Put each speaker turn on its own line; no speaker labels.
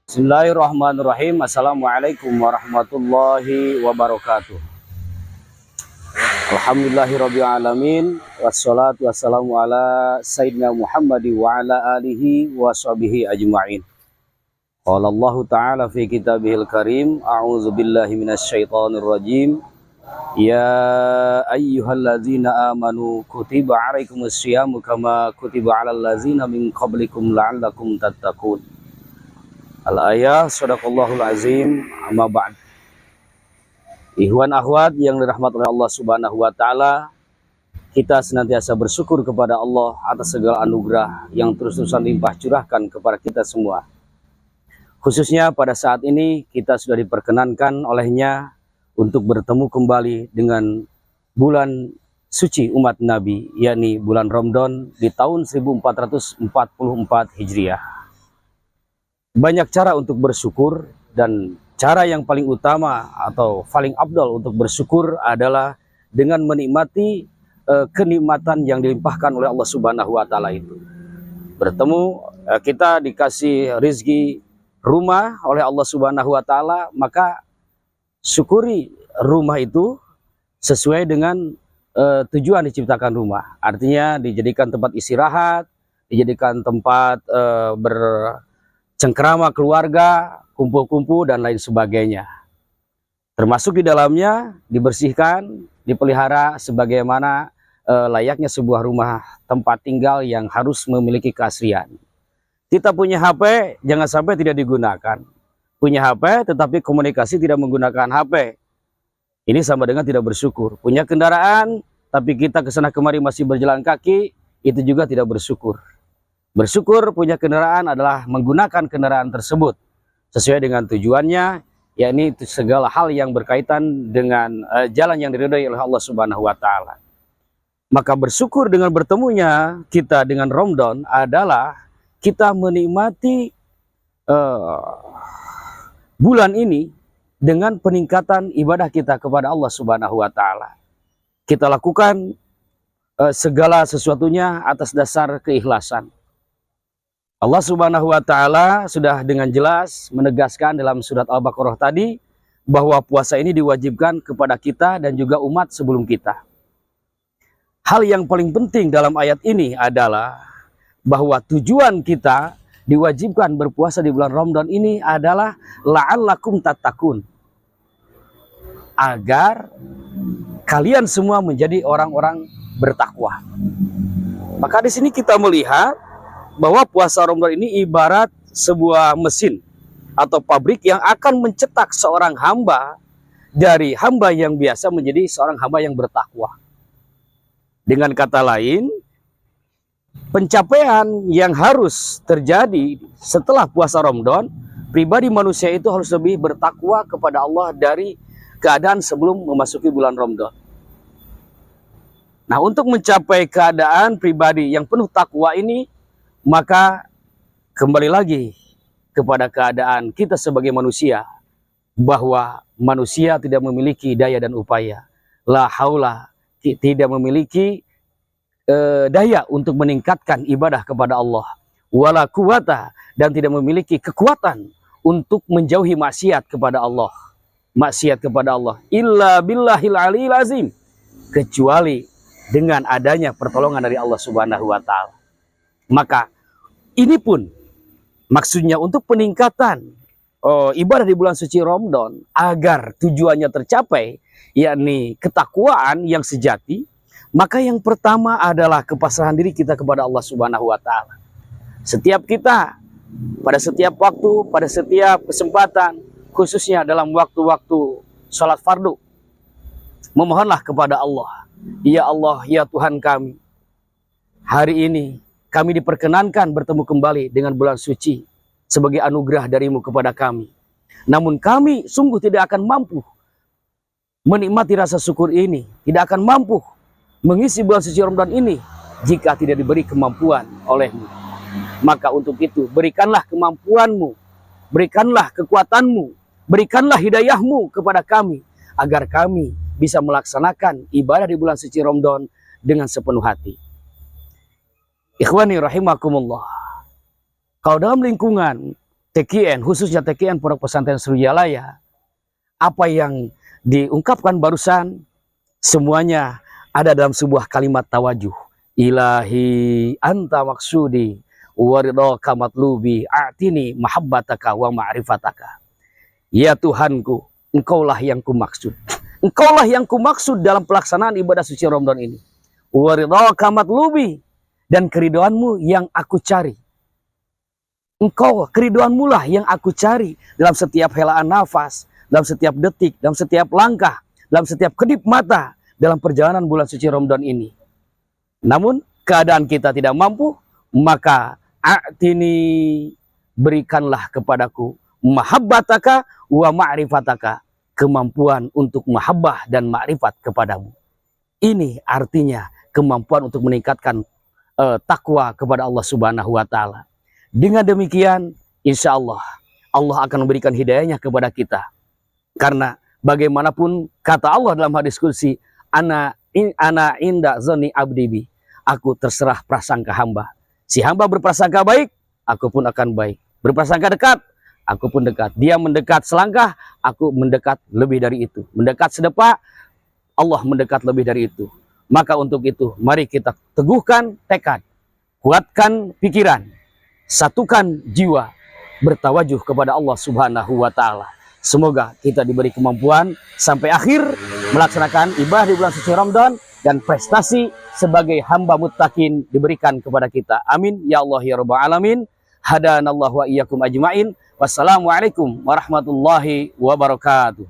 Bismillahirrahmanirrahim. Assalamualaikum warahmatullahi wabarakatuh. Alhamdulillahirabbil alamin. Wassalatu wassalamu ala sayyidina Muhammad wa ala alihi wa sahbihi ajma'in. Qala Allah Ta'ala fi kitabihil karim, a'udzu billahi minasyaitonir rajim. Ya ayyuhalladzina amanu kutiba 'alaikumus syiyamu kama kutiba 'alal ladzina min qablikum la'allakum tattaqun. Al-ayah, sadaqallahul azim, amma ba'd. Ikhwan akhwat yang dirahmati oleh Allah Subhanahu wa taala, kita senantiasa bersyukur kepada Allah atas segala anugerah yang terus-terusan limpah curahkan kepada kita semua. Khususnya pada saat ini kita sudah diperkenankan olehnya untuk bertemu kembali dengan bulan suci umat Nabi, yakni bulan Ramadan di tahun 1444 Hijriah. Banyak cara untuk bersyukur, dan cara yang paling utama atau paling afdal untuk bersyukur adalah dengan menikmati kenikmatan yang dilimpahkan oleh Allah Subhanahu wa taala itu. Bertemu, kita dikasih rizki rumah oleh Allah Subhanahu wa taala, maka syukuri rumah itu sesuai dengan tujuan diciptakan rumah. Artinya dijadikan tempat istirahat, dijadikan tempat cengkerama keluarga, kumpul-kumpul dan lain sebagainya. Termasuk di dalamnya dibersihkan, dipelihara sebagaimana layaknya sebuah rumah tempat tinggal yang harus memiliki keasrian. Kita punya HP, jangan sampai tidak digunakan. Punya HP tetapi komunikasi tidak menggunakan HP. Ini sama dengan tidak bersyukur. Punya kendaraan tapi kita kesana kemari masih berjalan kaki, itu juga tidak bersyukur. Bersyukur punya kendaraan adalah menggunakan kendaraan tersebut sesuai dengan tujuannya, yakni segala hal yang berkaitan dengan jalan yang diridhai oleh Allah Subhanahu wa taala. Maka bersyukur dengan bertemunya kita dengan Ramadan adalah kita menikmati bulan ini dengan peningkatan ibadah kita kepada Allah Subhanahu wa taala. Kita lakukan segala sesuatunya atas dasar keikhlasan. Allah Subhanahu wa taala sudah dengan jelas menegaskan dalam surat Al-Baqarah tadi bahwa puasa ini diwajibkan kepada kita dan juga umat sebelum kita. Hal yang paling penting dalam ayat ini adalah bahwa tujuan kita diwajibkan berpuasa di bulan Ramadan ini adalah la'allakum tattaqun, agar kalian semua menjadi orang-orang bertakwa. Maka di sini kita melihat bahwa puasa Ramadan ini ibarat sebuah mesin atau pabrik yang akan mencetak seorang hamba dari hamba yang biasa menjadi seorang hamba yang bertakwa. Dengan kata lain, pencapaian yang harus terjadi setelah puasa Ramadan, pribadi manusia itu harus lebih bertakwa kepada Allah dari keadaan sebelum memasuki bulan Ramadan. Nah, untuk mencapai keadaan pribadi yang penuh takwa ini, maka kembali lagi kepada keadaan kita sebagai manusia, bahwa manusia tidak memiliki daya dan upaya, la haula, tidak memiliki daya untuk meningkatkan ibadah kepada Allah, wala quwata, dan tidak memiliki kekuatan untuk menjauhi maksiat kepada Allah, illa billahil aliyil azim, kecuali dengan adanya pertolongan dari Allah Subhanahu wa taala. Maka ini pun maksudnya untuk peningkatan ibadah di bulan suci Ramadan agar tujuannya tercapai, yakni ketakwaan yang sejati. Maka yang pertama adalah kepasrahan diri kita kepada Allah Subhanahu wa taala. Setiap kita pada setiap waktu, pada setiap kesempatan, khususnya dalam waktu-waktu sholat fardu, memohonlah kepada Allah, ya Allah, ya Tuhan kami, hari ini kami diperkenankan bertemu kembali dengan bulan suci sebagai anugerah darimu kepada kami. Namun kami sungguh tidak akan mampu menikmati rasa syukur ini, tidak akan mampu mengisi bulan suci Ramadan ini jika tidak diberi kemampuan olehmu. Maka untuk itu berikanlah kemampuanmu, berikanlah kekuatanmu, berikanlah hidayahmu kepada kami, agar kami bisa melaksanakan ibadah di bulan suci Ramadan dengan sepenuh hati. Ikhwani rahimakumullah. Kalau dalam lingkungan TKN, khususnya TKN Pondok Pesantren Sriwijaya, apa yang diungkapkan barusan semuanya ada dalam sebuah kalimat tawajuh. Ilahi anta maksudi waridhaka matlubi a'tini mahabbataka wa ma'rifataka. Ya Tuhanku, engkaulah yang kumaksud. Engkaulah yang kumaksud dalam pelaksanaan ibadah suci Ramadan ini. Waridhaka matlubi, dan keriduanmu yang aku cari. Engkau, keriduanmu lah yang aku cari dalam setiap helaan nafas, dalam setiap detik, dalam setiap langkah, dalam setiap kedip mata dalam perjalanan bulan suci Ramadan ini. Namun keadaan kita tidak mampu, maka a'tini, berikanlah kepadaku mahabbataka wa ma'rifataka, kemampuan untuk mahabbah dan ma'rifat kepadamu. Ini artinya kemampuan untuk meningkatkan takwa kepada Allah Subhanahu wa Ta'ala. Dengan demikian, insya Allah Allah akan memberikan hidayahnya kepada kita. Karena bagaimanapun kata Allah dalam hadis qudsi, ana inda zoni abdibi, aku terserah prasangka hamba. Si hamba berprasangka baik, aku pun akan baik. Berprasangka dekat, aku pun dekat. Dia mendekat selangkah, aku mendekat lebih dari itu. Mendekat sedepa, Allah mendekat lebih dari itu. Maka untuk itu, mari kita teguhkan tekad, kuatkan pikiran, satukan jiwa, bertawajuh kepada Allah Subhanahu wa Ta'ala. Semoga kita diberi kemampuan sampai akhir melaksanakan ibadah di bulan suci Ramadan, dan prestasi sebagai hamba muttaqin diberikan kepada kita. Amin ya Allah ya Rabbal alamin. Hadanallahu wa iyyakum ajmain. Wassalamualaikum warahmatullahi wabarakatuh.